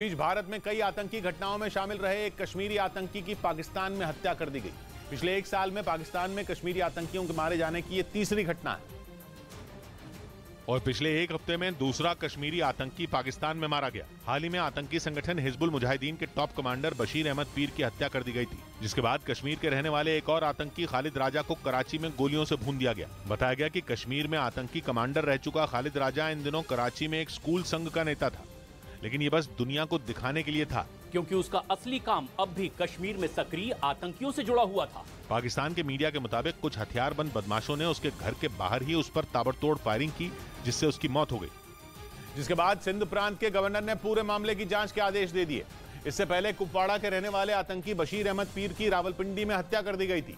बीच भारत में कई आतंकी घटनाओं में शामिल रहे एक कश्मीरी आतंकी की पाकिस्तान में हत्या कर दी गई। पिछले एक साल में पाकिस्तान में कश्मीरी आतंकियों के मारे जाने की यह तीसरी घटना है और पिछले एक हफ्ते में दूसरा कश्मीरी आतंकी पाकिस्तान में मारा गया। हाल ही में आतंकी संगठन हिजबुल मुजाहिदीन के टॉप कमांडर बशीर अहमद पीर की हत्या कर दी गई थी, जिसके बाद कश्मीर के रहने वाले एक और आतंकी खालिद राजा को कराची में गोलियों से भून दिया गया। बताया गया कि कश्मीर में आतंकी कमांडर रह चुका खालिद राजा इन दिनों कराची में एक स्कूल संघ का नेता था, लेकिन ये बस दुनिया को दिखाने के लिए था, क्योंकि उसका असली काम अब भी कश्मीर में सक्रिय आतंकियों से जुड़ा हुआ था। पाकिस्तान के मीडिया के मुताबिक कुछ हथियारबंद बदमाशों ने उसके घर के बाहर ही उस पर ताबड़तोड़ फायरिंग की, जिससे उसकी मौत हो गई। जिसके बाद सिंध प्रांत के गवर्नर ने पूरे मामले की जांच के आदेश दे दिए। इससे पहले कुपवाड़ा के रहने वाले आतंकी बशीर अहमद पीर की रावलपिंडी में हत्या कर दी गई थी,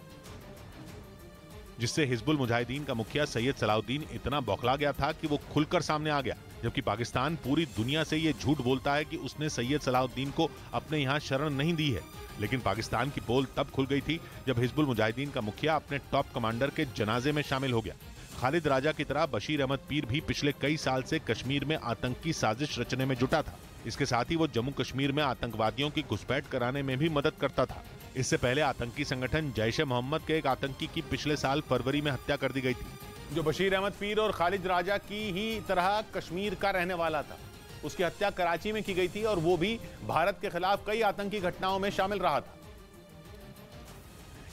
जिससे हिजबुल मुजाहिदीन का मुखिया सैयद सलाउद्दीन इतना बौखला गया था कि वो खुलकर सामने आ गया। जबकि पाकिस्तान पूरी दुनिया से ये झूठ बोलता है कि उसने सैयद सलाउद्दीन को अपने यहाँ शरण नहीं दी है, लेकिन पाकिस्तान की पोल तब खुल गई थी जब हिजबुल मुजाहिदीन का मुखिया अपने टॉप कमांडर के जनाजे में शामिल हो गया। खालिद राजा की तरह बशीर अहमद पीर भी पिछले कई साल से कश्मीर में आतंकी साजिश रचने में जुटा था। इसके साथ ही वो जम्मू कश्मीर में आतंकवादियों की घुसपैठ कराने में भी मदद करता था। इससे पहले आतंकी संगठन जैश ए मोहम्मद के एक आतंकी की पिछले साल फरवरी में हत्या कर दी गई थी, जो बशीर अहमद पीर और खालिद राजा की ही तरह कश्मीर का रहने वाला था। उसकी हत्या कराची में की गई थी और वो भी भारत के खिलाफ कई आतंकी घटनाओं में शामिल रहा था।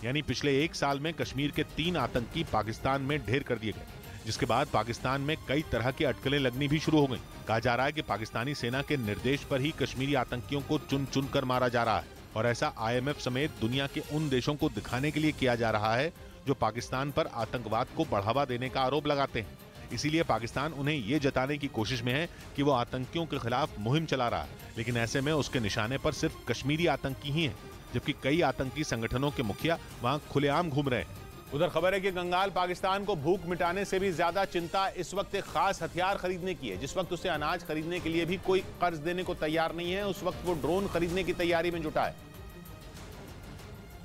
यानी पिछले एक साल में कश्मीर के 3 आतंकी पाकिस्तान में ढेर कर दिए गए, जिसके बाद पाकिस्तान में कई तरह की अटकलें लगनी भी शुरू हो गईं। कहा जा रहा है कि पाकिस्तानी सेना के निर्देश पर ही कश्मीरी आतंकियों को चुन चुन कर मारा जा रहा है, और ऐसा IMF समेत दुनिया के उन देशों को दिखाने के लिए किया जा रहा है जो पाकिस्तान पर आतंकवाद को बढ़ावा देने का आरोप लगाते हैं। इसीलिए पाकिस्तान उन्हें ये जताने की कोशिश में है कि वो आतंकियों के खिलाफ मुहिम चला रहा है, लेकिन ऐसे में उसके निशाने पर सिर्फ कश्मीरी आतंकी ही हैं, जबकि कई आतंकी संगठनों के मुखिया वहां खुलेआम घूम रहे हैं। उधर खबर है कि कंगाल पाकिस्तान को भूख मिटाने से भी ज्यादा चिंता इस वक्त एक खास हथियार खरीदने की है। जिस वक्त उसे अनाज खरीदने के लिए भी कोई कर्ज देने को तैयार नहीं है, उस वक्त वो ड्रोन खरीदने की तैयारी में जुटा है।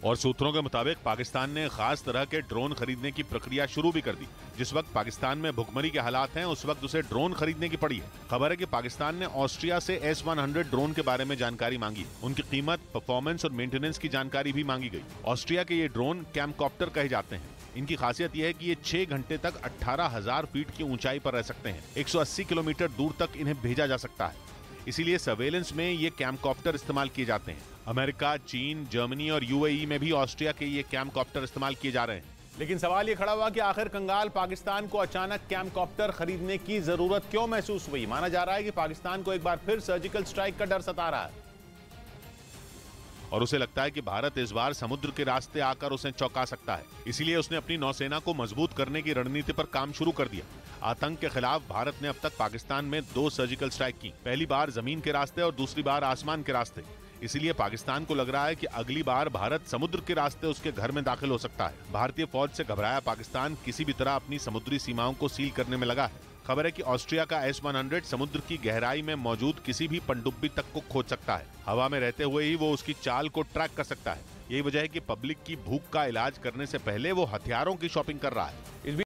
और सूत्रों के मुताबिक पाकिस्तान ने खास तरह के ड्रोन खरीदने की प्रक्रिया शुरू भी कर दी। जिस वक्त पाकिस्तान में भुखमरी के हालात हैं, उस वक्त उसे ड्रोन खरीदने की पड़ी है। खबर है कि पाकिस्तान ने ऑस्ट्रिया से S-100 ड्रोन के बारे में जानकारी मांगी। उनकी कीमत, परफॉर्मेंस और मेंटेनेंस की जानकारी भी मांगी गई। ऑस्ट्रिया के ये ड्रोन कैमकॉप्टर कहे जाते हैं। इनकी खासियत यह है कि ये 6 घंटे तक 18,000 फीट की ऊंचाई पर रह सकते हैं। 180 किलोमीटर दूर तक इन्हें भेजा जा सकता है। इसीलिए सर्वेलेंस में ये कैमकॉप्टर इस्तेमाल किए जाते हैं। अमेरिका, चीन, जर्मनी और UAE में भी ऑस्ट्रिया के ये कैमकॉप्टर इस्तेमाल किए जा रहे हैं। लेकिन सवाल ये खड़ा हुआ कि आखिर कंगाल पाकिस्तान को अचानक कैमकॉप्टर खरीदने की जरूरत क्यों महसूस हुई। माना जा रहा है कि पाकिस्तान को एक बार फिर सर्जिकल स्ट्राइक का डर सता रहा है और उसे लगता है कि भारत इस बार समुद्र के रास्ते आकर उसे चौंका सकता है। इसीलिए उसने अपनी नौसेना को मजबूत करने की रणनीति पर काम शुरू कर दिया। आतंक के खिलाफ भारत ने अब तक पाकिस्तान में 2 सर्जिकल स्ट्राइक की, पहली बार जमीन के रास्ते और दूसरी बार आसमान के रास्ते। इसीलिए पाकिस्तान को लग रहा है कि अगली बार भारत समुद्र के रास्ते उसके घर में दाखिल हो सकता है। भारतीय फौज से घबराया पाकिस्तान किसी भी तरह अपनी समुद्री सीमाओं को सील करने में लगा है। खबर है कि ऑस्ट्रिया का S-100 समुद्र की गहराई में मौजूद किसी भी पनडुब्बी तक को खोज सकता है। हवा में रहते हुए ही वो उसकी चाल को ट्रैक कर सकता है। यही वजह है कि पब्लिक की भूख का इलाज करने से पहले वो हथियारों की शॉपिंग कर रहा है।